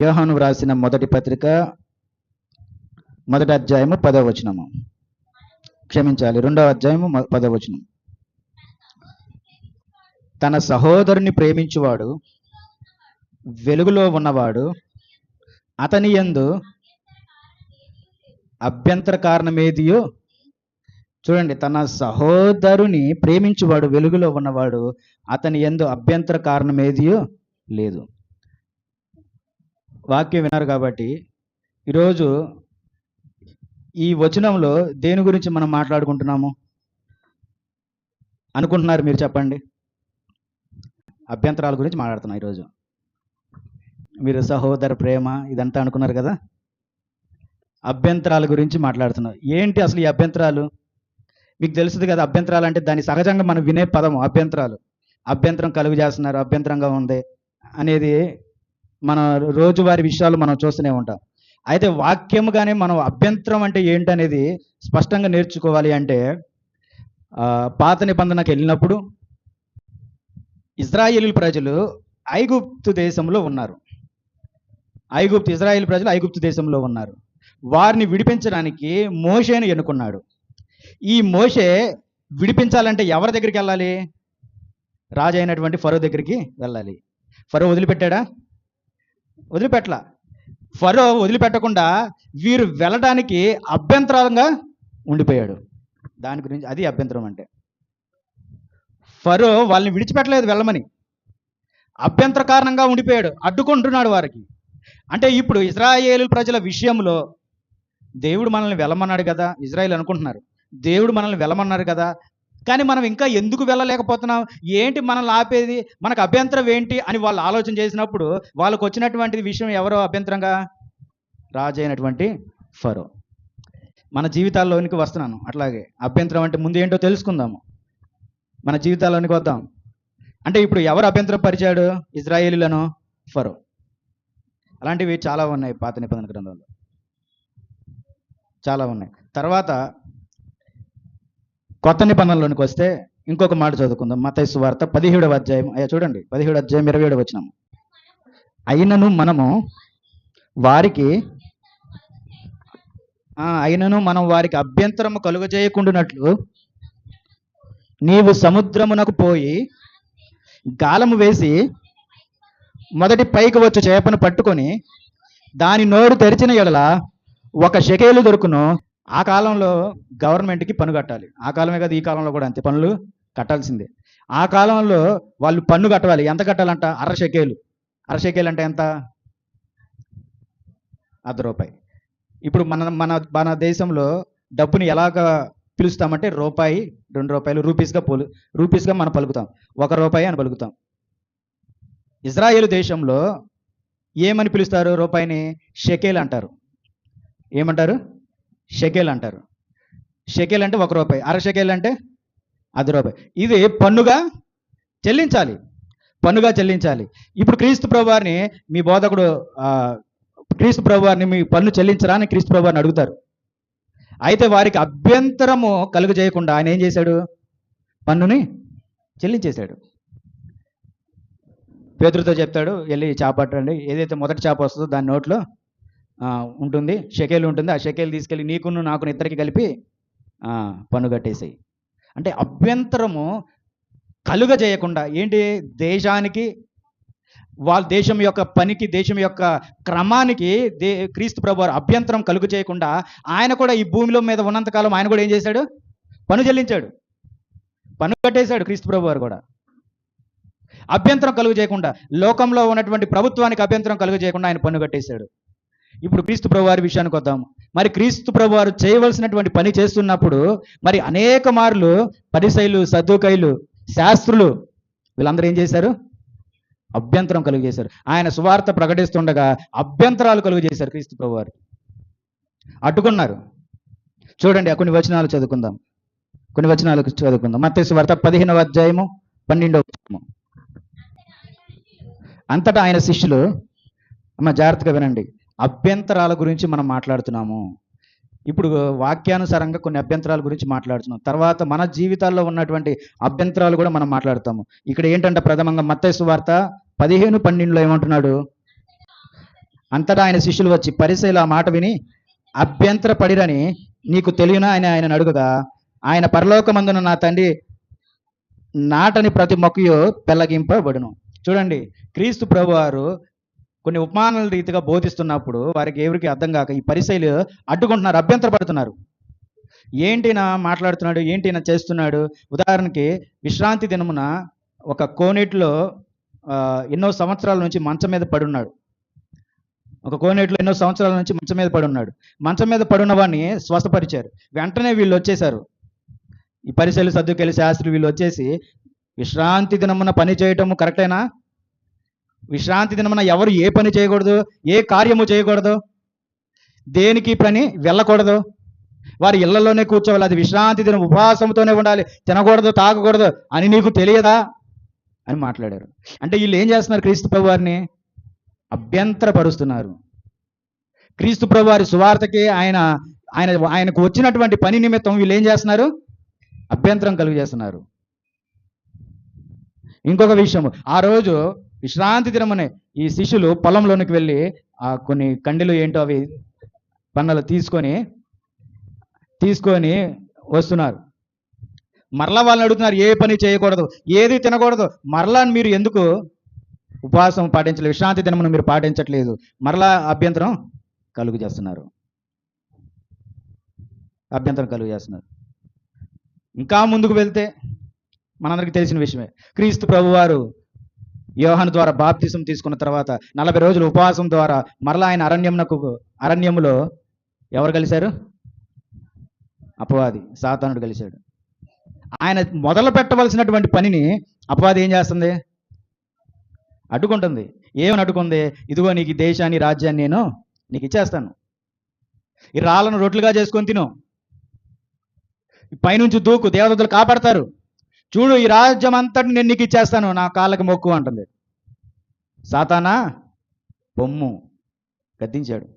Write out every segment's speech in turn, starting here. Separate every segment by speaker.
Speaker 1: యోహాను వ్రాసిన మొదటి పత్రిక మొదటి అధ్యాయము 10వ వచనము, క్షమించాలి 2వ అధ్యాయము 10వ వచనం. తన సహోదరుని ప్రేమించువాడు వెలుగులో ఉన్నవాడు అతని యందు అభ్యంతర కారణమేదియో. చూడండి, తన సహోదరుని ప్రేమించువాడు వెలుగులో ఉన్నవాడు అతని యందు అభ్యంతర కారణమేదియో లేదు. వాక్యం విన్నారు కాబట్టి ఈరోజు ఈ వచనంలో దేని గురించి మనం మాట్లాడుకుంటున్నాము అనుకుంటున్నారు మీరు? చెప్పండి. అభ్యంతరాల గురించి మాట్లాడుతున్నాం ఈరోజు. మీరు సహోదర ప్రేమ ఇదంతా అనుకున్నారు కదా, అభ్యంతరాల గురించి మాట్లాడుతున్నాం. ఏంటి అసలు ఈ అభ్యంతరాలు? మీకు తెలుస్తుంది కదా, అభ్యంతరాలు అంటే దాని సహజంగా మనం వినే పదము అభ్యంతరాలు. అభ్యంతరం కలుగు చేస్తున్నారు, అభ్యంతరంగా ఉంది అనేది మన రోజువారి విషయాలు మనం చూస్తూనే ఉంటాం. అయితే వాక్యముగానే మనం అభ్యంతరం అంటే ఏంటనేది స్పష్టంగా నేర్చుకోవాలి అంటే పాత నిబంధనకు వెళ్ళినప్పుడు ఇజ్రాయేలు ప్రజలు ఐగుప్తు దేశంలో ఉన్నారు. ఇజ్రాయేల్ ప్రజలు ఐగుప్తు దేశంలో ఉన్నారు. వారిని విడిపించడానికి మోషేను ఎన్నుకున్నాడు. ఈ మోషే విడిపించాలంటే ఎవరి దగ్గరికి వెళ్ళాలి? రాజు అయినటువంటి ఫరో దగ్గరికి వెళ్ళాలి. ఫరో వదిలిపెట్టాడా? వదిలిపెట్టలా. ఫరో వదిలిపెట్టకుండా వీరు వెళ్ళడానికి అభ్యంతరంగా ఉండిపోయాడు. దాని గురించి అది అభ్యంతరం అంటే. ఫరో వాళ్ళని విడిచిపెట్టలేదు వెళ్ళమని, అభ్యంతర కారణంగా ఉండిపోయాడు, అడ్డుకుంటున్నాడు వారికి. అంటే ఇప్పుడు ఇజ్రాయేలు ప్రజల విషయంలో దేవుడు మనల్ని వెళ్ళమన్నాడు కదా, ఇజ్రాయేల్ అనుకుంటున్నారు దేవుడు మనల్ని వెళ్ళమన్నారు కదా, కానీ మనం ఇంకా ఎందుకు వెళ్ళలేకపోతున్నాం, ఏంటి మనల్ని ఆపేది, మనకు అభ్యంతరం ఏంటి అని వాళ్ళు ఆలోచన చేసినప్పుడు వాళ్ళకు వచ్చినటువంటి విషయం ఎవరో అభ్యంతరంగా? రాజు అయినటువంటి ఫరో. మన జీవితాల్లోనికి వస్తున్నాను అట్లాగే. అభ్యంతరం అంటే ముందు ఏంటో తెలుసుకుందాము, మన జీవితాల్లోనికి వద్దాం. అంటే ఇప్పుడు ఎవరు అభ్యంతరం పరిచాడు? ఇజ్రాయేలీలను, ఫరో. అలాంటివి చాలా ఉన్నాయి పాత నిబంధన గ్రంథంలో, చాలా ఉన్నాయి. తర్వాత కొత్త నిబంధనలోనికి వస్తే ఇంకొక మాట చదువుకుందాం. మత్తయి సువార్త 17వ అధ్యాయం. చూడండి, 17వ అధ్యాయం 27వ వచనం. అయినను మనం వారికి అభ్యంతరము కలుగజేయకుండానట్లు నీవు సముద్రమునకు పోయి గాలము వేసి మొదటి పైకి వచ్చు చేపను పట్టుకొని దాని నోరు తెరిచిన ఎడల 1 షెకేలు దొరుకును. ఆ కాలంలో గవర్నమెంట్కి పన్ను కట్టాలి. ఆ కాలమే కదా, ఈ కాలంలో కూడా అంతే, పన్నులు కట్టాల్సిందే. ఆ కాలంలో వాళ్ళు పన్ను కట్టాలి. ఎంత కట్టాలంట? 1/2 షెకేలు. 1/2 షెకేలు అంటే ఎంత? ₹1. ఇప్పుడు మన దేశంలో డబ్బుని ఎలాగా పిలుస్తామంటే రూపాయి, ₹2 రూపీస్గా మనం పలుకుతాం. ₹1 అని పలుకుతాం. ఇజ్రాయేల్ దేశంలో ఏమని పిలుస్తారు? రూపాయిని షెకేల్ అంటారు. ఏమంటారు? షెకేల్ అంటారు. షెకేల్ అంటే ₹1, 1/2 షెకేల్ అంటే ₹1. ఇది పన్నుగా చెల్లించాలి. ఇప్పుడు క్రీస్తు ప్రభువారిని మీ బోధకుడు క్రీస్తు ప్రభువారిని మీ పన్ను చెల్లించరా అని క్రీస్తు ప్రభువారిని అడుగుతారు. అయితే వారికి అభ్యంతరము కలుగు చేయకుండా ఆయన ఏం చేశాడు? పన్నుని చెల్లించేశాడు. పేతురుతో చెప్తాడు, వెళ్ళి చేప పట్టండి, ఏదైతే మొదటి చేప వస్తుందో దాని నోట్లో ఉంటుంది, షెకేలు ఉంటుంది, ఆ షెకేలు తీసుకెళ్ళి నీకును నాకు ఇద్దరికి కలిపి పన్ను కట్టేసాయి. అంటే అభ్యంతరము కలుగజేయకుండా ఏంటి? దేశానికి, వాళ్ళ దేశం యొక్క పనికి, దేశం యొక్క క్రమానికి క్రీస్తు ప్రభువారు అభ్యంతరం కలుగు చేయకుండా ఆయన కూడా ఈ భూమిలో మీద ఉన్నంతకాలం ఆయన కూడా ఏం చేశాడు? పన్ను చెల్లించాడు, పన్ను కట్టేశాడు. క్రీస్తు ప్రభువారు కూడా అభ్యంతరం కలుగు చేయకుండా, లోకంలో ఉన్నటువంటి ప్రభుత్వానికి అభ్యంతరం కలుగు చేయకుండా ఆయన పన్ను కట్టేశాడు. ఇప్పుడు క్రీస్తు ప్రభువారి విషయానికి వద్దాము. మరి క్రీస్తు ప్రభువారు చేయవలసినటువంటి పని చేస్తున్నప్పుడు మరి అనేక మార్లు పరిసయ్యులు, సద్దూకయ్యులు, శాస్త్రులు వీళ్ళందరూ ఏం చేశారు? అభ్యంతరం కలుగు చేశారు. ఆయన సువార్త ప్రకటిస్తుండగా అభ్యంతరాలు కలుగు చేశారు క్రీస్తు ప్రభువారు, అడ్డుకున్నారు. చూడండి, కొన్ని వచనాలు చదువుకుందాం. మత్తయి సువార్త 15వ అధ్యాయము 12వ వచనము. అంతటా ఆయన శిష్యులు, జాగ్రత్తగా వినండి, అభ్యంతరాల గురించి మనం మాట్లాడుతున్నాము. ఇప్పుడు వాక్యానుసారంగా కొన్ని అభ్యంతరాల గురించి మాట్లాడుతున్నాం. తర్వాత మన జీవితాల్లో ఉన్నటువంటి అభ్యంతరాలు కూడా మనం మాట్లాడతాము. ఇక్కడ ఏంటంటే ప్రథమంగా మత్తయి సువార్త 15:12 ఏమంటున్నాడు? అంతటా ఆయన శిష్యులు వచ్చి పరిసయ్యులు ఆ మాట విని అభ్యంతరపడిరని నీకు తెలియనా అని ఆయన అడుగుగా, ఆయన పరలోకమందున నా తండ్రి నాటని ప్రతి మొక్కయు పెళ్ళగింపబడును. చూడండి, క్రీస్తు ప్రభువారు కొన్ని ఉపమానాల రీతిగా బోధిస్తున్నప్పుడు వారికి ఎవరికి అర్థం కాక ఈ పరిసయ్యులు అడ్డుకుంటున్నారు, అభ్యంతరపడుతున్నారు. ఏంటినా మాట్లాడుతున్నాడు, ఏంటినా చేస్తున్నాడు. ఉదాహరణకి విశ్రాంతి దినమున ఒక కోనేటిలో ఎన్నో సంవత్సరాల నుంచి మంచం మీద పడున్నాడు. ఒక కోనేటిలో ఎన్నో సంవత్సరాల నుంచి మంచం మీద పడున్నాడు. మంచం మీద పడున్న వాడిని స్వస్థపరిచారు. వెంటనే వీళ్ళు వచ్చేసారు, ఈ పరిసయ్యులు, సద్దుకయ్యులు, శాస్త్రులు వీళ్ళు వచ్చేసి, విశ్రాంతి దినమున పని చేయటము కరెక్టేనా? విశ్రాంతి దినమున ఎవరు ఏ పని చేయకూడదు, ఏ కార్యము చేయకూడదు, దేనికి పని వెళ్ళకూడదు, వారి ఇళ్లలోనే కూర్చోవాలి, అది విశ్రాంతి దినం, ఉపవాసంతోనే ఉండాలి, తినకూడదు, తాగకూడదు అని నీకు తెలియదా అని మాట్లాడారు. అంటే వీళ్ళు ఏం చేస్తున్నారు? క్రీస్తు ప్రభు వారిని అభ్యంతరపరుస్తున్నారు. క్రీస్తు ప్రభు వారి సువార్తకి ఆయనకు వచ్చినటువంటి పని నిమిత్తం వీళ్ళు ఏం చేస్తున్నారు? అభ్యంతరం కలుగు చేస్తున్నారు. ఇంకొక విషయం, ఆ రోజు విశ్రాంతి దినమునే ఈ శిష్యులు పొలంలోనికి వెళ్ళి కొన్ని కండెలు ఏంటో అవి పన్నలు తీసుకొని వస్తున్నారు. మరలా వాళ్ళని అడుగుతున్నారు, ఏ పని చేయకూడదు, ఏది తినకూడదు, మరలా మీరు ఎందుకు ఉపవాసం పాటించలేదు, విశ్రాంతి దినమును మీరు పాటించట్లేదు, మరలా అభ్యంతరం కలుగు చేస్తున్నారు. ఇంకా ముందుకు వెళ్తే మనందరికీ తెలిసిన విషయమే, క్రీస్తు ప్రభువారు యోహాను ద్వారా బాప్తిసం తీసుకున్న తర్వాత 40 రోజులు ఉపవాసం ద్వారా మరలా ఆయన అరణ్యములో ఎవరు కలిశారు? అపవాది, సాతానుడు కలిశాడు. ఆయన మొదలు పెట్టవలసినటువంటి పనిని అపవాది ఏం చేస్తుంది? అడ్డుకుంటుంది. ఏమని అడ్డుకుంది? ఇదిగో నీకు ఈ దేశాన్ని, రాజ్యాన్ని నేను నీకు ఇచ్చేస్తాను, ఈ రాళ్ళను రొట్లుగా చేసుకొని తిను, పైనుంచి దూకు, దేవదూతలు కాపాడతారు, చూడు ఈ రాజ్యం అంతటిని నేను నీకు ఇచ్చేస్తాను, నా కాళ్ళకి మొక్కు అంటుంది. సాతానా పొమ్ము, గద్దించాడు.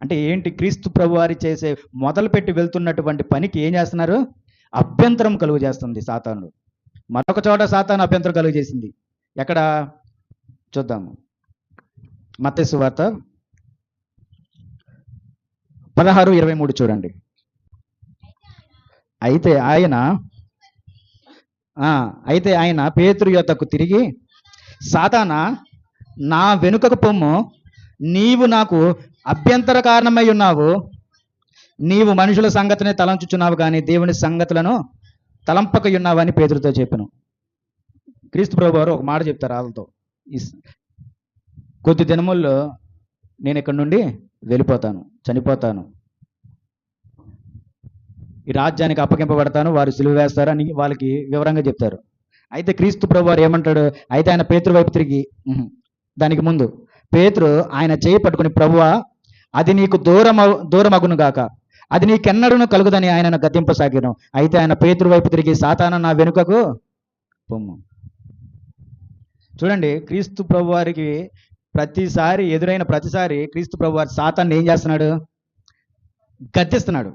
Speaker 1: అంటే ఏంటి? క్రీస్తు ప్రభువారి చేసే మొదలుపెట్టి వెళ్తున్నటువంటి పనికి ఏం చేస్తున్నారు? అభ్యంతరం కలుగు చేస్తుంది సాతానుడు. మరొక చోట సాతాను అభ్యంతరం కలుగు చేసింది. ఎక్కడ చూద్దాము, మత్తయి సువార్త 16:23 చూడండి. అయితే ఆయన పేతురు యొద్దకు తిరిగి, సాతానా, నా వెనుకకు పొమ్ము, నీవు నాకు అభ్యంతర కారణమై ఉన్నావు, నీవు మనుషుల సంగతినే తలంచుచున్నావు కానీ దేవుని సంగతులను తలంపక ఉన్నావు అని పేతురుతో చెప్పాను. క్రీస్తు ప్రభు వారు ఒక మాట చెప్తారు వాళ్ళతో, కొద్ది దినముల్లో నేను ఇక్కడి నుండి వెళ్ళిపోతాను, చనిపోతాను, ఈ రాజ్యానికి అప్పగింపబడతాను, వారు సిలువ వేస్తారు అని వాళ్ళకి వివరంగా చెప్తారు. అయితే క్రీస్తు ప్రభు వారు ఏమంటాడు? అయితే ఆయన పేతురు వైపు తిరిగి, దానికి ముందు పేతురు ఆయన చేయి పట్టుకుని, ప్రభువా, అది నీకు దూరమగును గాక, అది నీకెన్నడూను కలుగుదని ఆయనను గద్దింపసాగాను. అయితే ఆయన పేతురు వైపు తిరిగి, సాతానా, నా వెనుకకు పొమ్ము. చూడండి, క్రీస్తు ప్రభు వారికి ఎదురైన ప్రతిసారి క్రీస్తు ప్రభు వారి సాతాన్ని ఏం చేస్తున్నాడు? గద్దిస్తున్నాడు.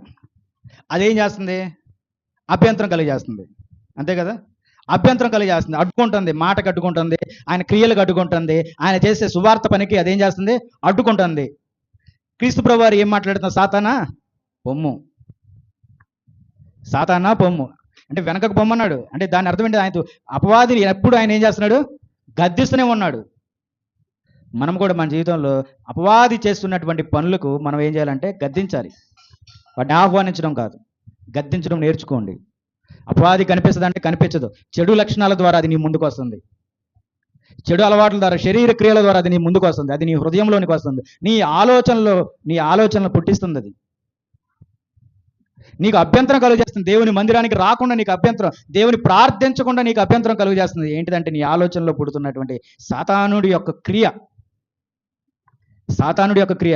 Speaker 1: అదేం చేస్తుంది? అభ్యంతరం కలిగజేస్తుంది. అంతే కదా? అభ్యంతరం కలిగజేస్తుంది, అడ్డుకుంటుంది, మాటకు అడ్డుకుంటుంది, ఆయన క్రియలకు అడ్డుకుంటుంది, ఆయన చేసే సువార్త పనికి అదేం చేస్తుంది? అడ్డుకుంటుంది. క్రీస్తు ప్రభు వారు ఏం మాట్లాడుతున్నారు? సాతానా పొమ్ము, సాతానా పొమ్ము అంటే వెనకకు పొమ్మన్నాడు. అంటే దాని అర్థం ఏంటి? ఆయన అపవాదిని ఎప్పుడు ఆయన ఏం చేస్తున్నాడు? గద్దిస్తూనే ఉన్నాడు. మనం కూడా మన జీవితంలో అపవాది చేస్తున్నటువంటి పనులకు మనం ఏం చేయాలంటే గద్దించాలి. వాటిని ఆహ్వానించడం కాదు, గద్దించడం నేర్చుకోండి. అపవాది కనిపిస్తుంది అంటే కనిపించదు, చెడు లక్షణాల ద్వారా అది నీ ముందుకు వస్తుంది, చెడు అలవాట్ల ద్వారా, శరీర క్రియల ద్వారా అది నీ ముందుకు వస్తుంది, అది నీ హృదయంలోనికి వస్తుంది, నీ ఆలోచనలు పుట్టిస్తుంది, అది నీకు అభ్యంతరం కలుగు చేస్తుంది. దేవుని మందిరానికి రాకుండా నీకు అభ్యంతరం, దేవుని ప్రార్థించకుండా నీకు అభ్యంతరం కలుగు చేస్తుంది. ఏంటిదంటే నీ ఆలోచనలో పుడుతున్నటువంటి సాతానుడి యొక్క క్రియ.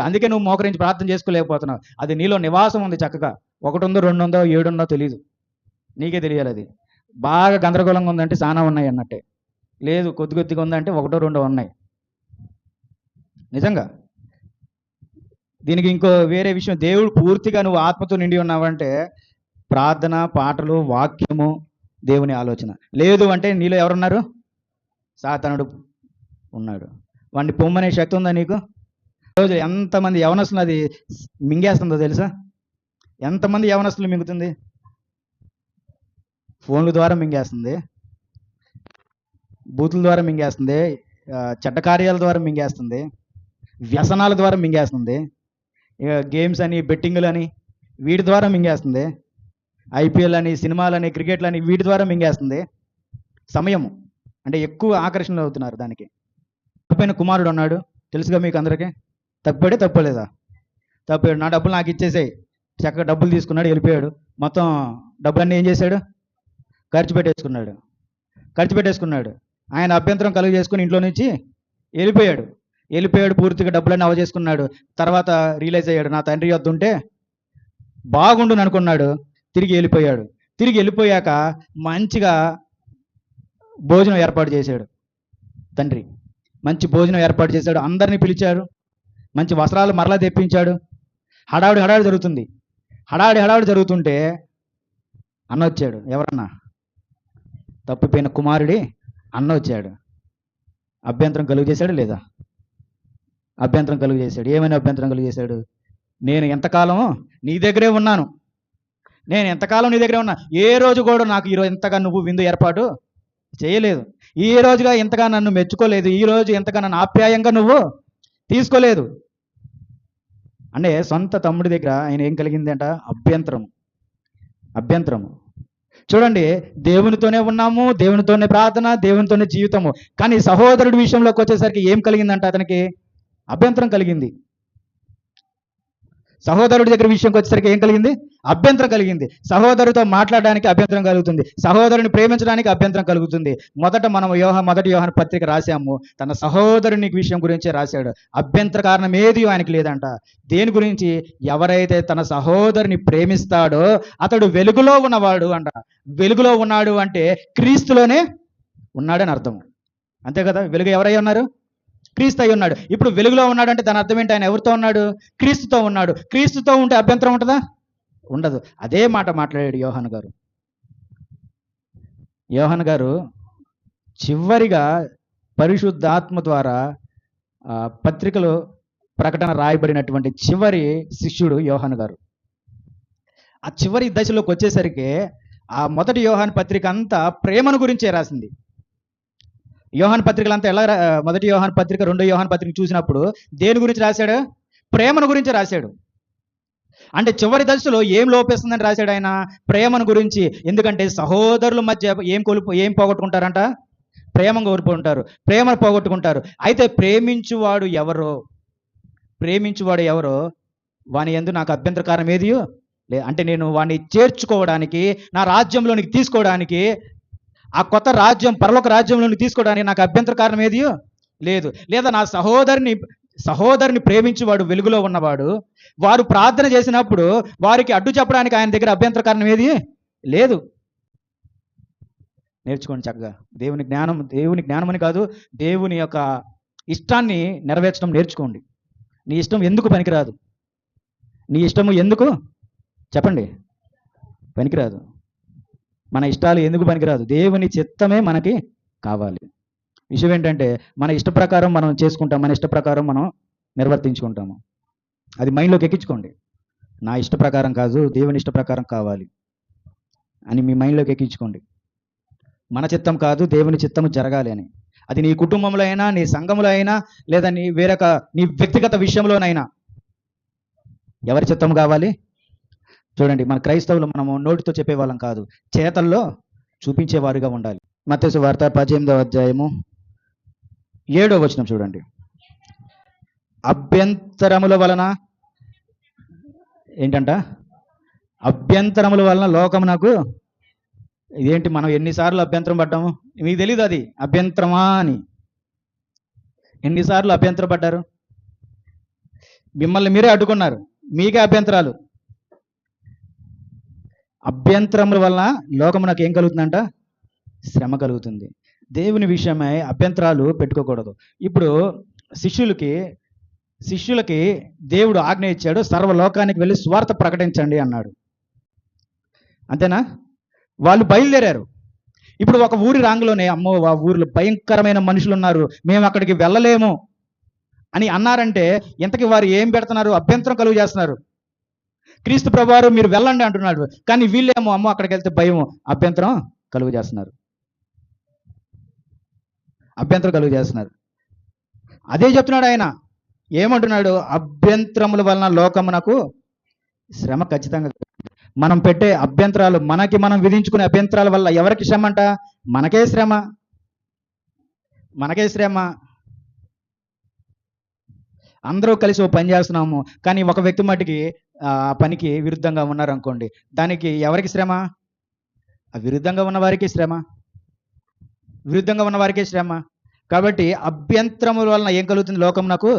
Speaker 1: అందుకే నువ్వు మోకరించి ప్రార్థన చేసుకోలేకపోతున్నావు. అది నీలో నివాసం ఉంది చక్కగా. 1 ఉందో 2 ఉందో 7 ఉందో తెలియదు, నీకే తెలియాలి. అది బాగా గందరగోళంగా ఉందంటే చాలా ఉన్నాయి అన్నట్టే, లేదు కొద్దిగా ఉందంటే 1 2 ఉన్నాయి. నిజంగా దీనికి ఇంకో వేరే విషయం, దేవుడు పూర్తిగా నువ్వు ఆత్మతో నిండి ఉన్నావంటే ప్రార్థన, పాటలు, వాక్యము, దేవుని ఆలోచన. లేదు అంటే నీలో ఎవరున్నారు? సాతానుడు ఉన్నాడు. వాడిని పొమ్మనే శక్తి ఉందా నీకు? రోజు ఎంతమంది యవనస్తులు అది మింగేస్తుందో తెలుసా? ఎంతమంది యవనస్తులు మింగుతుంది? ఫోన్ల ద్వారా మింగేస్తుంది, బూతుల ద్వారా మింగేస్తుంది, చెడ్డ కార్యాల ద్వారా మింగేస్తుంది, వ్యసనాల ద్వారా మింగేస్తుంది, ఇక గేమ్స్ అని, బెట్టింగులు అని వీటి ద్వారా మింగేస్తుంది, ఐపీఎల్ అని, సినిమాలని, క్రికెట్లు అని వీటి ద్వారా మింగేస్తుంది. సమయము అంటే ఎక్కువ ఆకర్షణలు అవుతున్నారు దానికి. తప్పిపోయిన కుమారుడు ఉన్నాడు, తెలుసుగా మీకు అందరికీ. తప్పాడే తప్పలేదా? తప్పాడు. నా డబ్బులు నాకు ఇచ్చేసాయి, చక్కగా డబ్బులు తీసుకున్నాడు, వెళ్ళిపోయాడు. మొత్తం డబ్బులన్నీ ఏం చేశాడు? ఖర్చు పెట్టేసుకున్నాడు. ఆయన అభ్యంతరం కలుగు చేసుకుని ఇంట్లో నుంచి వెళ్ళిపోయాడు. పూర్తిగా డబ్బులన్నీ అవజేసుకున్నాడు. తర్వాత రియలైజ్ అయ్యాడు, నా తండ్రి వద్ద ఉంటే బాగుండును అనుకున్నాడు. తిరిగి వెళ్ళిపోయాక మంచిగా భోజనం ఏర్పాటు చేశాడు తండ్రి. మంచి భోజనం ఏర్పాటు చేశాడు, అందరినీ పిలిచాడు, మంచి వస్త్రాలు మరలా తెప్పించాడు. హడావిడి జరుగుతుంది. హడావిడి జరుగుతుంటే అన్న వచ్చాడు. ఎవరన్నా? తప్పిపోయిన కుమారుడి అన్న వచ్చాడు. అభ్యంతరం కలుగు చేశాడు లేదా? అభ్యంతరం కలుగు చేశాడు. ఏమైనా అభ్యంతరం కలుగు చేశాడు? నేను ఎంతకాలం నీ దగ్గరే ఉన్నాను, ఏ రోజు కూడా నాకు ఈరోజు ఎంతగా నువ్వు విందు ఏర్పాటు చేయలేదు, ఈ రోజుగా ఎంతగా నన్ను మెచ్చుకోలేదు, ఈ రోజు ఎంతగా నన్ను ఆప్యాయంగా నువ్వు తీసుకోలేదు అంటే సొంత తమ్ముడి దగ్గర ఆయన ఏం కలిగింది అంట? అభ్యంతరము. చూడండి, దేవునితోనే ఉన్నాము, దేవునితోనే ప్రార్థన, దేవునితోనే జీవితము, కానీ సహోదరుడి విషయంలోకి వచ్చేసరికి ఏం కలిగిందంట? అతనికి అభ్యంతరం కలిగింది. సహోదరుడి దగ్గర విషయంకి వచ్చేసరికి ఏం కలిగింది? అభ్యంతరం కలిగింది. సహోదరుడితో మాట్లాడడానికి అభ్యంతరం కలుగుతుంది, సహోదరుని ప్రేమించడానికి అభ్యంతరం కలుగుతుంది. మనం మొదటి యోహాను పత్రిక రాశాము, తన సహోదరుని విషయం గురించే రాశాడు. అభ్యంతర కారణం ఏది ఆయనకి లేదంట. దేని గురించి? ఎవరైతే తన సహోదరుని ప్రేమిస్తాడో అతడు వెలుగులో ఉన్నవాడు అంట. వెలుగులో ఉన్నాడు అంటే క్రీస్తులోనే ఉన్నాడని అర్థం. అంతే కదా? వెలుగు ఎవరై ఉన్నారు? క్రీస్తు అయి ఉన్నాడు. ఇప్పుడు వెలుగులో ఉన్నాడు అంటే దాని అర్థం ఏంటి? ఆయన ఎవరితో ఉన్నాడు? క్రీస్తుతో ఉన్నాడు. క్రీస్తుతో ఉంటే అభ్యంతరం ఉంటుందా? ఉండదు. అదే మాట మాట్లాడాడు యోహాను గారు చివరిగా పరిశుద్ధాత్మ ద్వారా పత్రికలో ప్రకటన రాయబడినటువంటి చివరి శిష్యుడు యోహాను గారు. ఆ చివరి దశలోకి వచ్చేసరికి ఆ మొదటి యోహాను పత్రిక అంతా ప్రేమను గురించే రాసింది. యోహాను పత్రికలంతా మొదటి యోహాను పత్రిక, రెండో యోహాను పత్రిక చూసినప్పుడు దేని గురించి రాశాడు? ప్రేమను గురించి రాశాడు. అంటే చివరి దశలో ఏం లోపిస్తుందని రాశాడు ఆయన? ప్రేమను గురించి. ఎందుకంటే సహోదరుల మధ్య ఏం పోగొట్టుకుంటారంట? ప్రేమను కోల్పోతుంటారు, ప్రేమను పోగొట్టుకుంటారు. అయితే ప్రేమించువాడు ఎవరో వాని యందు నాకు అభ్యంతరకారం ఏది అంటే నేను వాడిని చేర్చుకోవడానికి, నా రాజ్యంలోనికి తీసుకోవడానికి, ఆ కొత్త రాజ్యం, పరలోక రాజ్యంలోని తీసుకోవడానికి నాకు అభ్యంతర కారణం ఏది లేదు. లేదా నా సహోదరిని ప్రేమించేవాడు, వెలుగులో ఉన్నవాడు, వారు ప్రార్థన చేసినప్పుడు వారికి అడ్డు చెప్పడానికి ఆయన దగ్గర అభ్యంతర కారణం ఏది లేదు. నేర్చుకోండి చక్కగా. దేవుని జ్ఞానం అని కాదు, దేవుని యొక్క ఇష్టాన్ని నెరవేర్చడం నేర్చుకోండి. నీ ఇష్టం ఎందుకు పనికిరాదు? నీ ఇష్టము ఎందుకు చెప్పండి పనికిరాదు? మన ఇష్టాలు ఎందుకు పనికిరాదు? దేవుని చిత్తమే మనకి కావాలి. విషయం ఏంటంటే మన ఇష్ట ప్రకారం మనం చేసుకుంటాం, మన ఇష్ట ప్రకారం మనం నిర్వర్తించుకుంటాము. అది మైండ్లోకి ఎక్కించుకోండి. నా ఇష్ట ప్రకారం కాదు, దేవుని ఇష్ట ప్రకారం కావాలి అని మీ మైండ్లోకి ఎక్కించుకోండి. మన చిత్తం కాదు, దేవుని చిత్తము జరగాలి అని. అది నీ కుటుంబంలో అయినా, నీ సంఘంలో అయినా, లేదా నీ వ్యక్తిగత విషయంలోనైనా ఎవరి చిత్తం కావాలి? చూడండి, మన క్రైస్తవులు మనము నోటితో చెప్పేవాళ్ళం కాదు, చేతల్లో చూపించేవారుగా ఉండాలి. మత్తయి సువార్త 18వ అధ్యాయము 7వ వచనం చూడండి. అభ్యంతరముల వలన ఏంటంట? అభ్యంతరముల వలన లోకమునకు ఇదేంటి? మనం ఎన్నిసార్లు అభ్యంతరం పడ్డాము? మీకు తెలీదు అది అభ్యంతరమా అని. ఎన్నిసార్లు అభ్యంతరం పడ్డారు? మిమ్మల్ని మీరే అడ్డుకున్నారు, మీకే అభ్యంతరాలు. అభ్యంతరముల వలన లోకమునకు ఏం కలుగుతుందంట? శ్రమ కలుగుతుంది. దేవుని విషయమై అభ్యంతరాలు పెట్టుకోకూడదు. ఇప్పుడు శిష్యులకి దేవుడు ఆజ్ఞ ఇచ్చాడు, సర్వలోకానికి వెళ్ళి స్వార్థ ప్రకటించండి అన్నాడు. అంతేనా? వాళ్ళు బయలుదేరారు. ఇప్పుడు ఒక ఊరి రాంగులోనే, అమ్మో ఆ ఊరిలో భయంకరమైన మనుషులు ఉన్నారు, మేము అక్కడికి వెళ్ళలేము అని అన్నారంటే ఇంతకీ వారు ఏం పెడుతున్నారు? అభ్యంతరం కలుగు చేస్తున్నారు. క్రీస్తు ప్రభువారు మీరు వెళ్ళండి అంటున్నాడు, కానీ వీళ్ళేమో అమ్మో అక్కడికి వెళ్తే భయం, అభ్యంతరం కలుగు చేస్తున్నారు. అభ్యంతరం కలుగు చేస్తున్నారు. అదే చెప్తున్నాడు ఆయన. ఏమంటున్నాడు? అభ్యంతరముల వలన లోకమునకు శ్రమ ఖచ్చితంగా. మనం పెట్టే అభ్యంతరాలు, మనకి మనం విధించుకునే అభ్యంతరాల వల్ల ఎవరికి శ్రమ అంట? మనకే శ్రమ, మనకే శ్రమ. అందరూ కలిసి ఓ పని చేస్తున్నాము, కానీ ఒక వ్యక్తి మటుకి ఆ పనికి విరుద్ధంగా ఉన్నారు అనుకోండి, దానికి ఎవరికి శ్రమ? ఆ విరుద్ధంగా ఉన్న వారికి శ్రమ, విరుద్ధంగా ఉన్న వారికే శ్రమ. కాబట్టి అభ్యంతరముల వలన ఏం కలుగుతుంది? లోకమునకు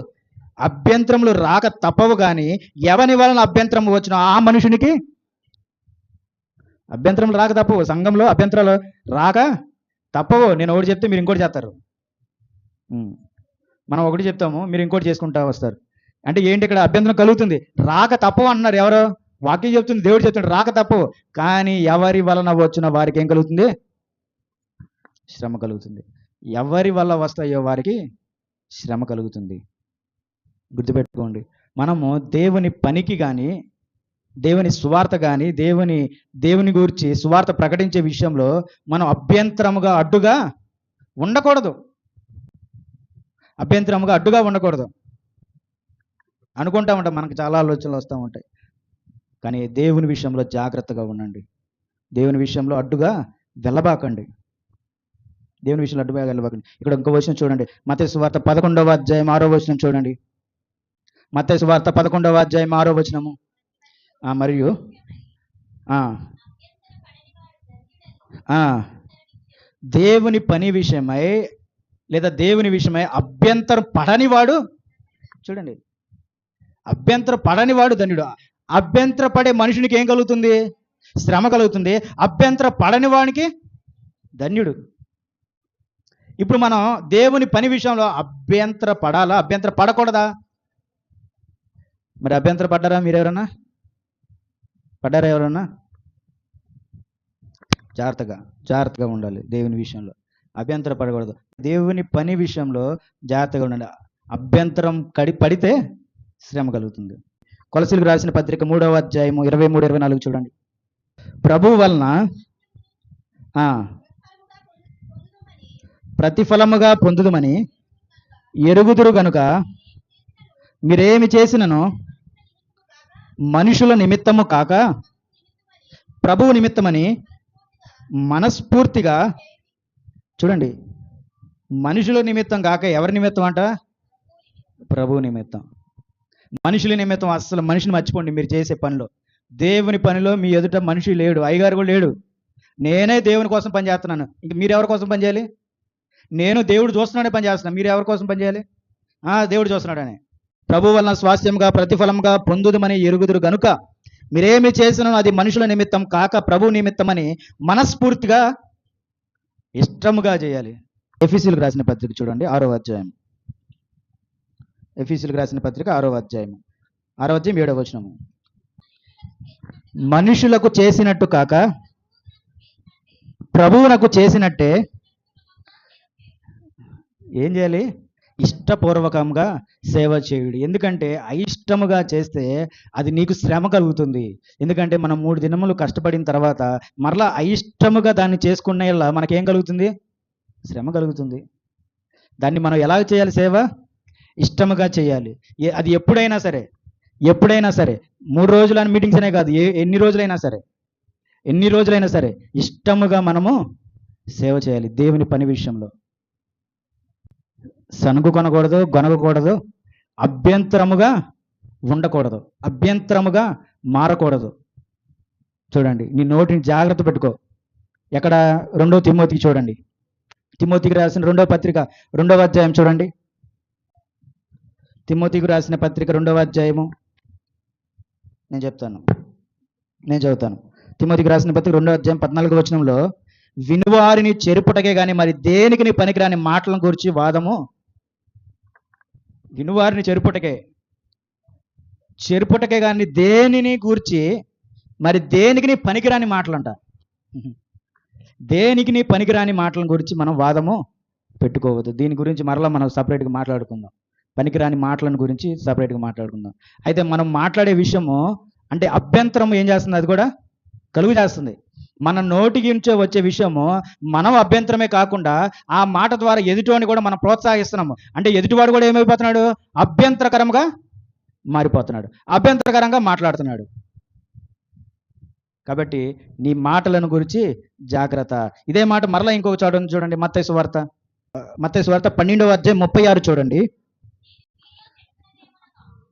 Speaker 1: అభ్యంతరములు రాక తప్పవు, కానీ ఎవని వలన అభ్యంతరం వచ్చిన ఆ మనుషునికి అభ్యంతరములు రాక తప్పవు. సంఘంలో అభ్యంతరాలు రాక తప్పవు. నేను ఒకటి చెప్తే మీరు ఇంకోటి చేస్తారు, మనం ఒకటి చెప్తాము మీరు ఇంకోటి చేసుకుంటా వస్తారు. అంటే ఏంటి? ఇక్కడ అభ్యంతరం కలుగుతుంది, రాక తప్పవు అంటున్నారు. ఎవరో వాక్యం చెప్తుంది, దేవుడు చెప్తుంది రాక తప్పవు, కానీ ఎవరి వలన వచ్చిన వారికి ఏం కలుగుతుంది? శ్రమ కలుగుతుంది. ఎవరి వల్ల వస్తాయో వారికి శ్రమ కలుగుతుంది. గుర్తుపెట్టుకోండి. మనము దేవుని పనికి కానీ, దేవుని సువార్త కానీ, దేవుని గురించి సువార్త ప్రకటించే విషయంలో మనం అభ్యంతరముగా అడ్డుగా ఉండకూడదు. అభ్యంతరముగా అడ్డుగా ఉండకూడదు. అనుకుంటా ఉంటాం, మనకు చాలా ఆలోచనలు వస్తూ ఉంటాయి, కానీ దేవుని విషయంలో జాగ్రత్తగా ఉండండి. దేవుని విషయంలో అడ్డుగా వెళ్ళబాకండి. దేవుని విషయంలో అడ్డుగా వెళ్ళబాకండి. ఇక్కడ ఇంకో వచనం చూడండి, మత్తయి సువార్త 11వ అధ్యాయం 6వ వచనం చూడండి. మత్తయి సువార్త 11వ అధ్యాయం 6వ వచనము. మరియు దేవుని పని విషయమై లేదా దేవుని విషయమై అభ్యంతరం పడనివాడు, చూడండి, అభ్యంతర పడనివాడు ధన్యుడు. అభ్యంతర పడే మనుషునికి ఏం కలుగుతుంది? శ్రమ కలుగుతుంది. అభ్యంతర పడని వానికి ధన్యుడు. ఇప్పుడు మనం దేవుని పని విషయంలో అభ్యంతర పడాలా, అభ్యంతర పడకూడదా? మరి అభ్యంతర పడ్డారా? మీరు ఎవరన్నా పడ్డారా? ఎవరన్నా? జాగ్రత్తగా ఉండాలి. దేవుని విషయంలో అభ్యంతర పడకూడదు. దేవుని పని విషయంలో జాగ్రత్తగా ఉండాలి. అభ్యంతరం పడితే శ్రమ కలుగుతుంది. కొలసీలకు రాసిన పత్రిక 3వ అధ్యాయము 23-24 చూడండి. ప్రభువు వలన ప్రతిఫలముగా పొందుదుమని ఎరుగుదురు గనుక మీరేమి చేసినను మనుషుల నిమిత్తము కాక ప్రభువు నిమిత్తమని మనస్ఫూర్తిగా, చూడండి, మనుషుల నిమిత్తం కాక ఎవరి నిమిత్తం అంట? ప్రభువు నిమిత్తం. మనుషుల నిమిత్తం అస్సలు మనిషిని మర్చిపోండి మీరు చేసే పనిలో. దేవుని పనిలో మీ ఎదుట మనిషి లేడు, అయ్యగారు కూడా లేడు. నేనే దేవుని కోసం పని చేస్తున్నాను, ఇంక మీరు ఎవరి కోసం పని చేయాలి? నేను దేవుడు చూస్తున్నాడే పని చేస్తున్నాను, మీరు ఎవరి కోసం పని చేయాలి? దేవుడు చూస్తున్నాడని. ప్రభు వలన స్వాస్థ్యంగా ప్రతిఫలంగా పొందుదమని ఎరుగుదురు గనుక మీరేమి చేసినా అది మనుషుల నిమిత్తం కాక ప్రభు నిమిత్తమని మనస్ఫూర్తిగా ఇష్టముగా చేయాలి. ఎఫెసీయులకు రాసిన పత్రిక చూడండి 6వ అధ్యాయం. ఎఫెసీయులకు రాసిన పత్రిక 6వ అధ్యాయం 7వ వచనము. మనుషులకు చేసినట్టు కాక ప్రభువునకు చేసినట్టే ఏం చేయాలి? ఇష్టపూర్వకంగా సేవ చేయుడు. ఎందుకంటే అయిష్టముగా చేస్తే అది నీకు శ్రమ కలుగుతుంది. ఎందుకంటే మనం 3 దినములు కష్టపడిన తర్వాత మరలా అయిష్టముగా దాన్ని చేసుకునేలా మనకేం కలుగుతుంది? శ్రమ కలుగుతుంది. దాన్ని మనం ఎలా చేయాలి? సేవ ఇష్టముగా చేయాలి. అది ఎప్పుడైనా సరే 3 రోజులని మీటింగ్స్ అనే కాదు, ఎన్ని రోజులైనా సరే ఇష్టముగా మనము సేవ చేయాలి. దేవుని పని విషయంలో సనుగు కొనకూడదు, గొనగకూడదు, అభ్యంతరముగా ఉండకూడదు, అభ్యంతరముగా మారకూడదు. చూడండి, నీ నోటిని జాగ్రత్త పెట్టుకో. ఎక్కడ? 2వ తిమోతికి చూడండి. తిమోతికి రాసిన 2వ పత్రిక 2వ అధ్యాయం చూడండి. తిమోతికి రాసిన పత్రిక 2వ అధ్యాయము నేను చదువుతాను. తిమోతికి రాసిన పత్రిక 2వ అధ్యాయం 14వ వచనంలో వినువారిని చెరుపుటకే కానీ మరి దేనికి నీ పనికిరాని మాటలను గురించి వాదము. వినువారిని చెరుపుటకే కానీ దేనిని గూర్చి మరి దేనికి నీ పనికిరాని మాటలంట. దేనికి నీ పనికిరాని మాటల గురించి మనం వాదము పెట్టుకోవద్దు. దీని గురించి మరలా మనం సపరేట్గా మాట్లాడుకుందాం. పనికిరాని మాటలను గురించి సపరేట్గా మాట్లాడుకుందాం. అయితే మనం మాట్లాడే విషయము అంటే అభ్యంతరం ఏం చేస్తుంది, అది కూడా కలుగు చేస్తుంది. మన నోటికి నుంచే వచ్చే విషయము మనం అభ్యంతరమే కాకుండా ఆ మాట ద్వారా ఎదుటివాడిని కూడా మనం ప్రోత్సహిస్తున్నాము. అంటే ఎదుటివాడు కూడా ఏమైపోతున్నాడు, అభ్యంతరకరంగా మారిపోతున్నాడు, అభ్యంతరకరంగా మాట్లాడుతున్నాడు. కాబట్టి నీ మాటలను గురించి జాగ్రత్త. ఇదే మాట మరలా ఇంకొక చోట ఉంది చూడండి, మత్తయి సువార్త 12వ అధ్యాయం 36 చూడండి.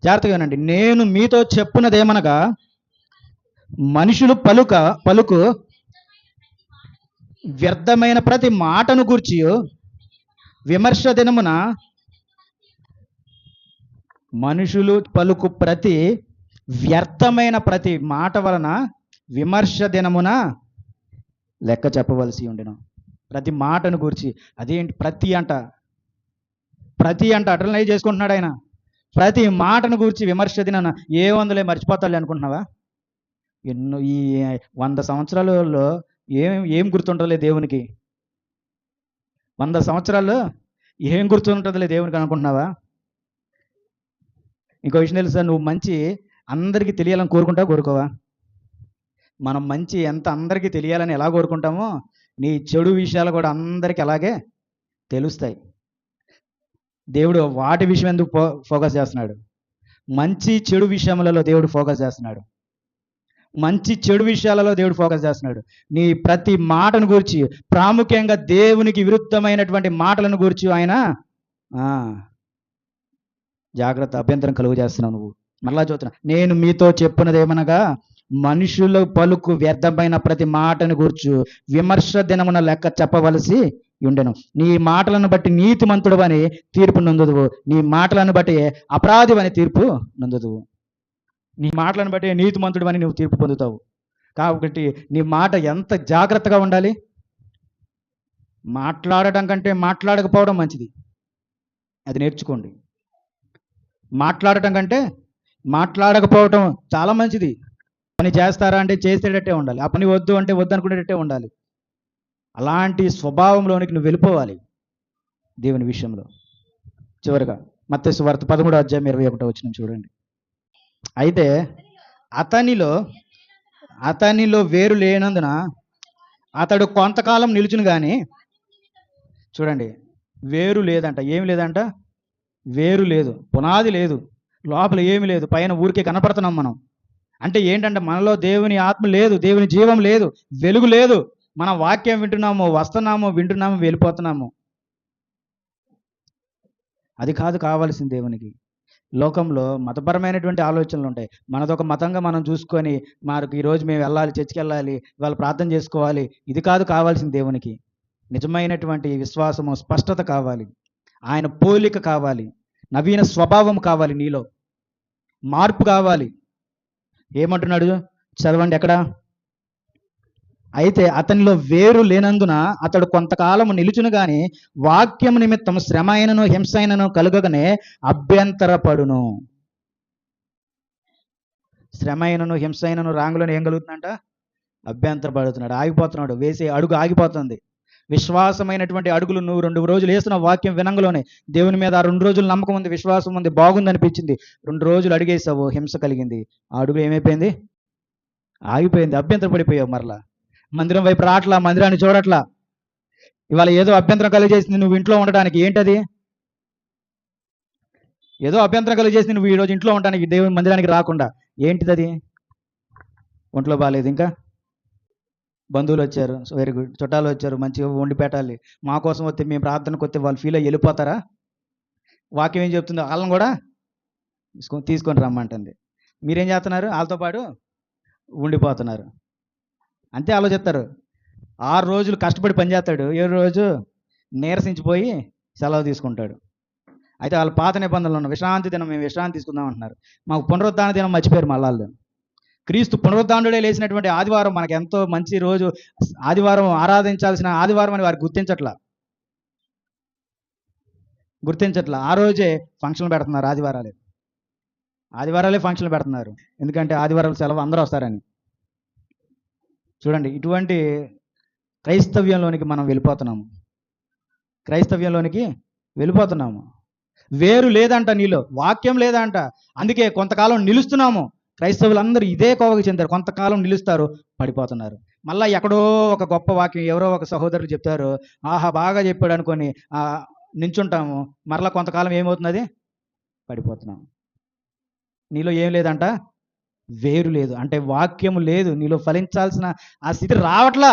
Speaker 1: జాగ్రత్తగా వినండి. నేను మీతో చెప్పున్నదేమనగా మనుషులు పలుకు వ్యర్థమైన ప్రతి మాటను గూర్చి విమర్శ దినమున, మనుషులు పలుకు ప్రతి వ్యర్థమైన ప్రతి మాట వలన విమర్శ దినమున లెక్క చెప్పవలసి ఉండెను. ప్రతి మాటను గురించి, అదేంటి ప్రతి అంట అటలనే చేసుకుంటున్నాడు ఆయన. ప్రతి మాటను గురించి విమర్శ దినాన ఏ వందలే మర్చిపోతాడు అనుకుంటున్నావా? ఎన్నో ఈ 100 సంవత్సరాలలో ఏం గుర్తుంటుందిలే దేవునికి. 100 సంవత్సరాల్లో ఏం గుర్తుంటుందిలే దేవునికి అనుకుంటున్నావా? ఇంకో విషయం తెలుసా, నువ్వు మంచి అందరికీ తెలియాలని కోరుకోవా? మనం మంచి ఎంత అందరికీ తెలియాలని ఎలా కోరుకుంటామో, నీ చెడు విషయాలు కూడా అందరికీ అలాగే తెలుస్తాయి. దేవుడు వాటి విషయం ఎందుకు ఫోకస్ చేస్తున్నాడు? మంచి చెడు విషయములలో దేవుడు ఫోకస్ చేస్తున్నాడు. మంచి చెడు విషయాలలో దేవుడు ఫోకస్ చేస్తున్నాడు. నీ ప్రతి మాటను గురించి, ప్రాముఖ్యంగా దేవునికి విరుద్ధమైనటువంటి మాటలను గురించి ఆయన జాగ్రత్త, అభ్యంతరం కలుగు చేస్తున్నావు నువ్వు. మరలా చూస్తున్నా, నేను మీతో చెప్పున్నదేమనగా మనుషుల పలుకు వ్యర్థమైన ప్రతి మాటను గూర్చు విమర్శ దినమున లెక్క చెప్పవలసి ఉండెను. నీ మాటలను బట్టి నీతిమంతుడు అని తీర్పు నొందుదువు, నీ మాటలను బట్టి అపరాధి అని తీర్పు నొందుదువు. నీ మాటలను బట్టి నీతిమంతుడు అని నువ్వు తీర్పు పొందుతావు. కాబట్టి నీ మాట ఎంత జాగ్రత్తగా ఉండాలి. మాట్లాడటం కంటే మాట్లాడకపోవడం మంచిది, అది నేర్చుకోండి. మాట్లాడటం కంటే మాట్లాడకపోవడం చాలా మంచిది. పని చేస్తారా అంటే చేసేటట్టే ఉండాలి, ఆ పని వద్దు అంటే వద్దు అనుకునేటట్టే ఉండాలి. అలాంటి స్వభావంలోనికి నువ్వు వెళ్ళిపోవాలి దేవుని విషయంలో. చివరిగా మత్తయి సువార్త 13వ అధ్యాయం 21వ వచనం చూడండి. అయితే అతనిలో వేరు లేనందున అతడు కొంతకాలం నిలుచును కానీ, చూడండి, వేరు లేదంట. ఏమి లేదంట? వేరు లేదు, పునాది లేదు, లోపల ఏమి లేదు, పైన ఊరికే కనపడుతున్నాం మనం. అంటే ఏంటంటే మనలో దేవుని ఆత్మ లేదు, దేవుని జీవం లేదు, వెలుగు లేదు. మనం వాక్యం వింటున్నాము, వస్తున్నాము, వింటున్నాము, వెళ్ళిపోతున్నాము. అది కాదు కావాల్సింది దేవునికి. లోకంలో మతపరమైనటువంటి ఆలోచనలు ఉంటాయి. మనదొక మతంగా మనం చూసుకొని, మనకు ఈరోజు మేము వెళ్ళాలి, చర్చికి వెళ్ళాలి, వాళ్ళు ప్రార్థన చేసుకోవాలి. ఇది కాదు కావాల్సింది దేవునికి. నిజమైనటువంటి విశ్వాసము, స్పష్టత కావాలి, ఆయన పోలిక కావాలి, నవీన స్వభావం కావాలి, నీలో మార్పు కావాలి. ఏమంటున్నాడు చదవండి ఎక్కడ? అయితే అతనిలో వేరు లేనందున అతడు కొంతకాలము నిలుచును గాని వాక్యము నిమిత్తం శ్రమ అయినను హింస అయినను కలుగగానే అభ్యంతరపడును. శ్రమ అయినను హింస అయినను రాంగులను ఏం కలుగుతుందంట? అభ్యంతరపడుతున్నాడు, ఆగిపోతున్నాడు, వేసే అడుగు ఆగిపోతుంది. విశ్వాసమైనటువంటి అడుగులు నువ్వు 2 రోజులు వేస్తున్న వాక్యం వినంగలోనే దేవుని మీద ఆ 2 రోజులు నమ్మకం ఉంది, విశ్వాసం ఉంది, బాగుంది అనిపించింది. 2 రోజులు అడిగేసావు, హింస కలిగింది, ఆ అడుగు ఏమైపోయింది? ఆగిపోయింది, అభ్యంతరపడిపోయావు. మరలా మందిరం వైపు రావట్లా, మందిరాన్ని చూడట్లా. ఇవాళ ఏదో అభ్యంతరం కలిగజేసింది నువ్వు ఇంట్లో ఉండడానికి. ఏంటది? ఏదో అభ్యంతరం కలిగజేసింది నువ్వు ఈరోజు ఇంట్లో ఉండడానికి, దేవుని మందిరానికి రాకుండా. ఏంటిది అది? ఒంట్లో బాగాలేదు, ఇంకా బంధువులు వచ్చారు, వెరీ గుడ్, చుట్టాలు వచ్చారు, మంచిగా వండి పెట్టాలి, మా కోసం వస్తే, మేము ప్రార్థనకు వస్తే వాళ్ళు ఫీల్ అయ్యి వెళ్ళిపోతారా? వాక్యం ఏం చెప్తుందో వాళ్ళని కూడా తీసుకొని రమ్మంటుంది. మీరేం చేస్తున్నారు? వాళ్ళతో పాటు ఉండిపోతున్నారు. అంతే ఆలోచిస్తారు. 6 రోజులు కష్టపడి పనిచేస్తాడు, 7 రోజు నీరసించిపోయి సెలవు తీసుకుంటాడు. అయితే వాళ్ళ పాత నిబంధనలు ఉన్న విశ్రాంతి దినం, మేము విశ్రాంతి తీసుకుందాం అంటున్నారు. మాకు పునరుద్ధాన దినం మర్చిపోయారు మళ్ళీ వాళ్ళు. క్రీస్తు పునరుద్ధానుడే లేచినటువంటి ఆదివారం మనకు ఎంతో మంచి రోజు, ఆదివారం ఆరాధించాల్సిన ఆదివారం అని వారు గుర్తించట్లా. ఆ రోజే ఫంక్షన్లు పెడుతున్నారు, ఆదివారాలే ఫంక్షన్లు పెడుతున్నారు. ఎందుకంటే ఆదివారాలు సెలవు, అందరూ వస్తారని. చూడండి, ఇటువంటి క్రైస్తవ్యంలోనికి మనం వెళ్ళిపోతున్నాము. వేరు లేదంట, నీలో వాక్యం లేదంట. అందుకే కొంతకాలం నిలుస్తున్నాము. క్రైస్తవులందరూ ఇదే కోవకు చెందారు. కొంతకాలం నిలుస్తారు, పడిపోతున్నారు. మళ్ళీ ఎక్కడో ఒక గొప్ప వాక్యం ఎవరో ఒక సహోదరులు చెప్తారు, ఆహా బాగా చెప్పాడు అనుకొని నించుంటాము. మరలా కొంతకాలం ఏమవుతున్నది? పడిపోతున్నాం. నీలో ఏం లేదంట? వేరు లేదు. అంటే వాక్యము లేదు, నీలో ఫలించాల్సిన ఆ స్థితి రావట్లా.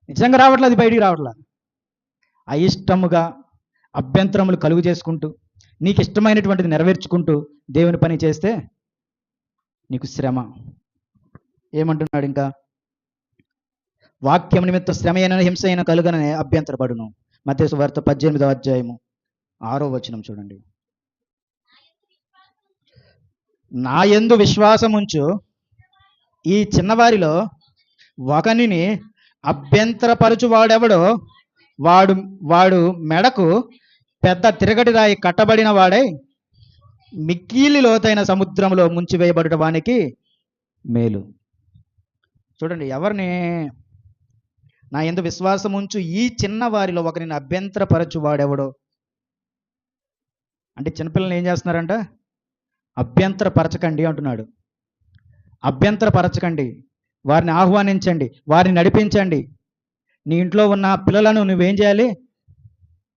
Speaker 1: నిజంగా రావట్లా, అది బయటికి రావట్లా. అయిష్టముగా అభ్యంతరములు కలుగు చేసుకుంటూ నీకు ఇష్టమైనటువంటిది నెరవేర్చుకుంటూ దేవుని పని చేస్తే నీకు శ్రమ. ఏమంటున్నాడు ఇంకా? వాక్యం నిమిత్త శ్రమ అయిన హింస అయిన కలుగననే అభ్యంతరపడును. మత్తయి సువార్త 18వ అధ్యాయము 6వ వచనం చూడండి. నా యందు విశ్వాసముంచు ఈ చిన్నవారిలో ఒకనిని అభ్యంతరపరచువాడెవడో వాడు వాడు మెడకు పెద్ద తిరగటి రాయి కట్టబడిన వాడై మిక్కిలి లోతైన సముద్రంలో ముంచివేయబడుట వానికి మేలు. చూడండి, ఎవరిని? నా యందు విశ్వాసం ఉంచు ఈ చిన్న వారిలో ఒకరిని అభ్యంతరపరచువాడెవడో. అంటే చిన్నపిల్లల్ని ఏం చేస్తున్నారంట? అభ్యంతరపరచకండి అంటున్నాడు. అభ్యంతరపరచకండి, వారిని ఆహ్వానించండి, వారిని నడిపించండి. నీ ఇంట్లో ఉన్న పిల్లలను నువ్వేం చేయాలి?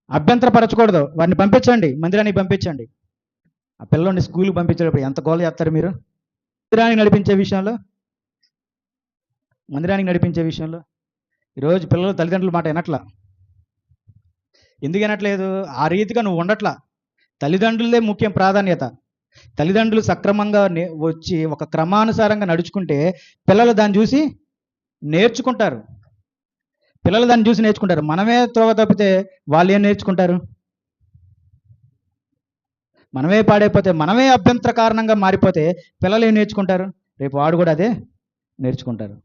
Speaker 1: అభ్యంతరపరచకూడదు, వారిని పంపించండి, మందిరానికి పంపించండి. ఆ పిల్లల్ని స్కూల్కి పంపించేటప్పుడు ఎంత గోల చేస్తారు మీరు? మందిరానికి నడిపించే విషయంలో ఈరోజు పిల్లలు తల్లిదండ్రుల మాట వినట్లా. ఎందుకు వినట్లేదు? ఆ రీతిగా నువ్వు ఉండట్లా. తల్లిదండ్రులదే ముఖ్యం ప్రాధాన్యత. తల్లిదండ్రులు సక్రమంగా వచ్చి ఒక క్రమానుసారంగా నడుచుకుంటే పిల్లలు దాన్ని చూసి నేర్చుకుంటారు. మనమే త్రోవ తప్పితే వాళ్ళు ఏం నేర్చుకుంటారు? మనమే పాడైపోతే, మనమే అభ్యంతర కారణంగా మారిపోతే పిల్లలు ఏం నేర్చుకుంటారు? రేపు వాళ్ళు కూడా అదే నేర్చుకుంటారు.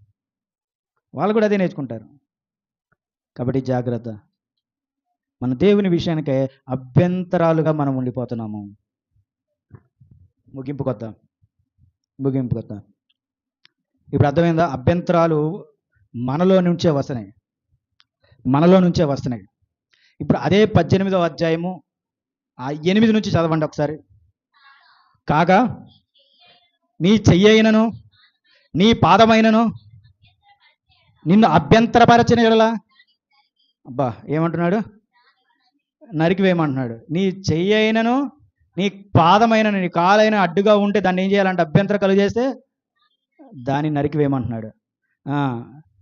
Speaker 1: కాబట్టి జాగ్రత్త. మన దేవుని విషయానికే అభ్యంతరాలుగా మనం ఉండిపోతున్నాము. ముగింపు కొద్దాం. ఇప్పుడు అర్థమైందా? అభ్యంతరాలు మనలో నుంచే వస్తున్నాయి. ఇప్పుడు అదే 18వ అధ్యాయము 8 నుంచి చదవండి ఒకసారి. కాగా నీ చెయ్యైనను నీ పాదమైనను నిన్ను అభ్యంతరపరచిన ఎడల, అబ్బా ఏమంటున్నాడు? నరికివేయమంటున్నాడు. నీ చెయ్యైనను నీ పాదమైనను నీ కాలైన అడ్డుగా ఉంటే దాన్ని ఏం చేయాలంటే? అభ్యంతరం కలుగు చేస్తే దాన్ని నరికివేయమంటున్నాడు.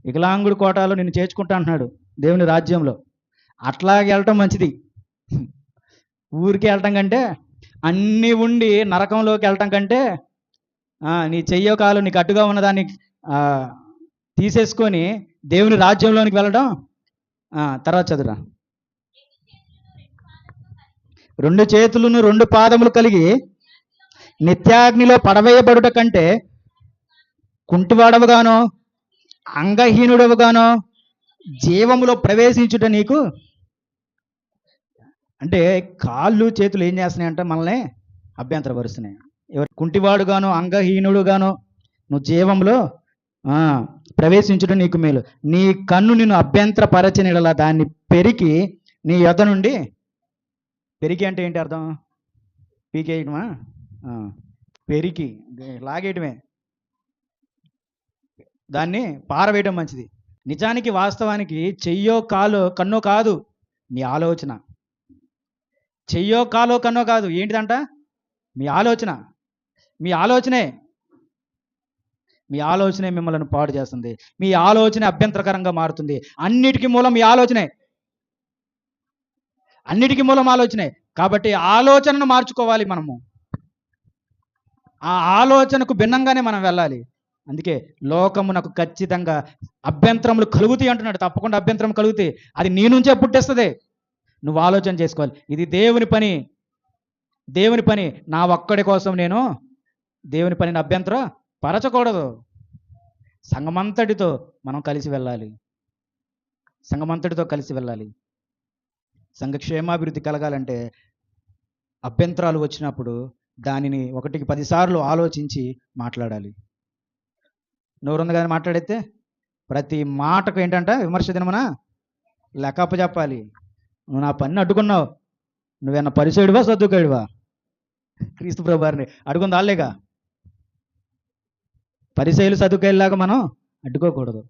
Speaker 1: వికలాంగుడి కోటాలో నిన్ను చేర్చుకుంటా అంటున్నాడు దేవుని రాజ్యంలో. అట్లాగే వెళ్ళటం మంచిది. ఊరికి వెళ్ళటం కంటే, అన్నీ ఉండి నరకంలోకి వెళ్ళటం కంటే, నీ చెయ్యో కాలు నీకు అడ్డుగా ఉన్నదాన్ని తీసేసుకొని దేవుని రాజ్యంలోనికి వెళ్ళడం. తర్వాత చదువురా. 2 చేతులను 2 పాదములు కలిగి నిత్యాగ్నిలో పడవేయబడుట కంటే కుంటివాడవుగానో అంగహీనుడవుగానో జీవములో ప్రవేశించుట నీకు. అంటే కాళ్ళు చేతులు ఏం చేస్తున్నాయంటే మనల్ని అభ్యంతరపరుస్తున్నాయి. ఎవరు? కుంటివాడుగానో అంగహీనుడుగానో నువ్వు జీవంలో ప్రవేశించుట నీకు మేలు. నీ కన్ను నిన్ను అభ్యంతరపరచిన యెడల దాన్ని పెరికి నీ యొద్ద నుండి. పెరికి అంటే ఏంటి అర్థం? పీకేయటమా? పెరికి లాగేయటమే, దాన్ని పారవేయటం మంచిది. నిజానికి వాస్తవానికి చెయ్యో కాలో కన్నో కాదు, నీ ఆలోచన. చెయ్యో కాలో కన్నో కాదు, ఏంటిదంట? మీ ఆలోచన. మీ ఆలోచనే మిమ్మల్ని పాడు చేస్తుంది. మీ ఆలోచన అభ్యంతరకరంగా మారుతుంది. అన్నిటికీ మూలం మీ ఆలోచనే. కాబట్టి ఆలోచనను మార్చుకోవాలి మనము. ఆ ఆలోచనకు భిన్నంగానే మనం వెళ్ళాలి. అందుకే లోకమునకు ఖచ్చితంగా అభ్యంతరములు కలుగుతాయి అంటున్నాడు. తప్పకుండా అభ్యంతరం కలుగుతాయి. అది నీ నుంచే పుట్టేస్తుంది. నువ్వు ఆలోచన చేసుకోవాలి. ఇది దేవుని పని. నా ఒక్కడి కోసం నేను దేవుని పనిని అభ్యంతరం పరచకూడదు. సంఘమంతటితో మనం కలిసి వెళ్ళాలి. సంఘ క్షేమాభివృద్ధి కలగాలంటే అభ్యంతరాలు వచ్చినప్పుడు దానిని 1కి 10 సార్లు ఆలోచించి మాట్లాడాలి. నోరుంది కానీ మాట్లాడితే ప్రతి మాటకు ఏంటంట? విమర్శ దినమున లెక్కప్ప చెప్పాలి. నువ్వు నా పని అడ్డుకున్నావు, నువ్వేమన్నా పరిసయుడివా సద్దుకాయుడివా? క్రీస్తు ప్రభు వారిని అడుగుంది వాళ్ళేగా. పరిసయులు సద్దుకాయుల్లాగా మనం అడ్డుకోకూడదు.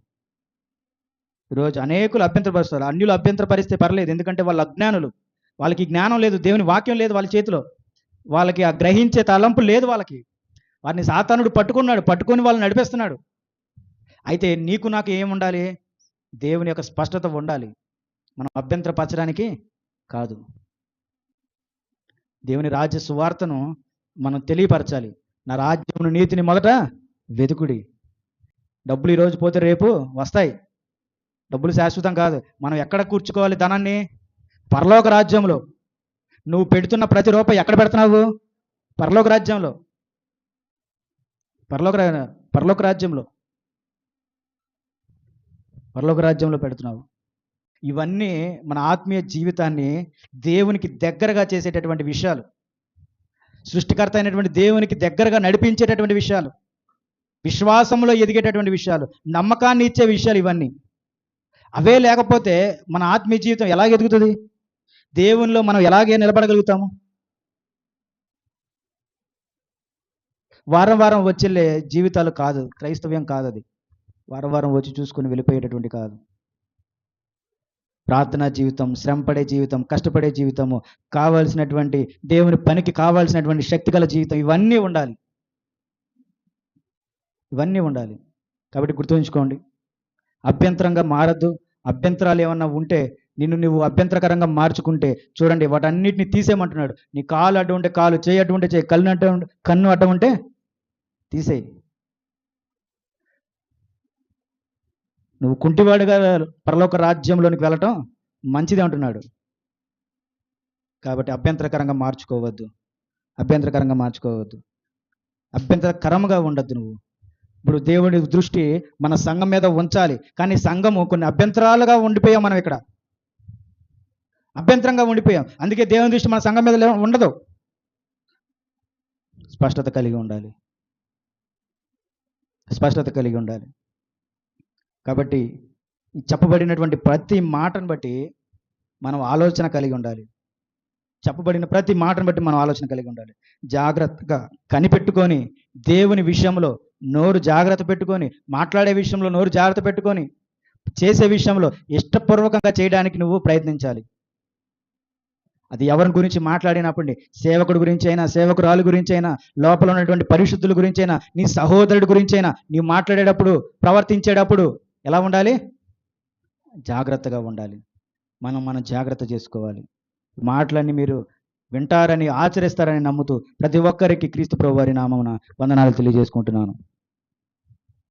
Speaker 1: ఈరోజు అనేకులు అభ్యంతరపరుస్తారు. అన్యులు అభ్యంతరపరిస్తే పర్లేదు, ఎందుకంటే వాళ్ళు అజ్ఞానులు. వాళ్ళకి జ్ఞానం లేదు, దేవుని వాక్యం లేదు వాళ్ళ చేతిలో. వాళ్ళకి ఆ గ్రహించే తలంపు లేదు వాళ్ళకి. వారిని సాతానుడు పట్టుకొని వాళ్ళని నడిపిస్తున్నాడు. అయితే నీకు నాకు ఏముండాలి? దేవుని యొక్క స్పష్టత ఉండాలి. మనం అభ్యంతరపరచడానికి కాదు. దేవుని రాజ్య సువార్తను మనం తెలియపరచాలి. నా రాజ్యమును నీతిని మొదట వెతుకుడి. డబ్బులు ఈరోజు పోతే రేపు వస్తాయి. డబ్బులు శాశ్వతం కాదు. మనం ఎక్కడ కూర్చుకోవాలి ధనాన్ని? పరలోక రాజ్యంలో. నువ్వు పెడుతున్న ప్రతి రూపాయి ఎక్కడ పెడుతున్నావు? పరలోక రాజ్యంలో. పరలోక రాజ్యంలో పెడుతున్నావు. ఇవన్నీ మన ఆత్మీయ జీవితాన్ని దేవునికి దగ్గరగా చేసేటటువంటి విషయాలు, సృష్టికర్త అయినటువంటి దేవునికి దగ్గరగా నడిపించేటటువంటి విషయాలు, విశ్వాసంలో ఎదిగేటటువంటి విషయాలు, నమ్మకాన్ని ఇచ్చే విషయాలు. ఇవన్నీ అవే లేకపోతే మన ఆత్మీయ జీవితం ఎలాగ ఎదుగుతుంది? దేవునిలో మనం ఎలాగే నిలబడగలుగుతాము? వారం వారం వచ్చే జీవితాలు కాదు, క్రైస్తవ్యం కాదు అది. వారం వారం వచ్చి చూసుకుని వెళ్ళిపోయేటటువంటి కాదు. ప్రార్థనా జీవితం, శ్రమపడే జీవితం, కష్టపడే జీవితము, కావాల్సినటువంటి దేవుని పనికి కావాల్సినటువంటి శక్తి గల జీవితం, ఇవన్నీ ఉండాలి. కాబట్టి గుర్తుంచుకోండి, అభ్యంతరంగా మారద్దు. అభ్యంతరాలు ఏమన్నా ఉంటే నిన్ను నువ్వు అభ్యంతరకరంగా మార్చుకుంటే చూడండి, వాటన్నిటిని తీసేయమంటున్నాడు. నీ కాలు అడ్డు ఉంటే కాలు, చేయి అడ్డు ఉంటే చేయి, కన్ను అడ్డం ఉంటే తీసేయి. నువ్వు కుంటివాడుగా పరలోక రాజ్యంలోనికి వెళ్ళటం మంచిది అంటున్నాడు. కాబట్టి అభ్యంతరకరంగా మార్చుకోవద్దు. అభ్యంతరకరంగా ఉండద్దు నువ్వు. ఇప్పుడు దేవుడి దృష్టి మన సంఘం మీద ఉంచాలి, కానీ సంఘము కొన్ని అభ్యంతరాలుగా ఉండిపోయాం. మనం ఇక్కడ అభ్యంతరంగా ఉండిపోయాం. అందుకే దేవుని దృష్టి మన సంఘం మీద ఉండదు. స్పష్టత కలిగి ఉండాలి. కాబట్టి ఈ చెప్పబడినటువంటి ప్రతి మాటను బట్టి మనం ఆలోచన కలిగి ఉండాలి. జాగ్రత్తగా కనిపెట్టుకొని, దేవుని విషయంలో నోరు జాగ్రత్త పెట్టుకొని, మాట్లాడే విషయంలో నోరు జాగ్రత్త పెట్టుకొని, చేసే విషయంలో ఇష్టపూర్వకంగా చేయడానికి నువ్వు ప్రయత్నించాలి. అది ఎవరి గురించి మాట్లాడినప్పుడు, సేవకుడి గురించి అయినా, సేవకురాలు గురించి అయినా, లోపల ఉన్నటువంటి పరిశుద్ధుల గురించి అయినా, నీ సహోదరుడి గురించి అయినా, నీవు మాట్లాడేటప్పుడు, ప్రవర్తించేటప్పుడు ఎలా ఉండాలి? జాగ్రత్తగా ఉండాలి. మనం జాగ్రత్త చేసుకోవాలి. మాటలన్నీ మీరు వింటారని, ఆచరిస్తారని నమ్ముతూ ప్రతి ఒక్కరికి క్రీస్తు ప్రభువారి నామమున వందనాలు తెలియజేసుకుంటున్నాను.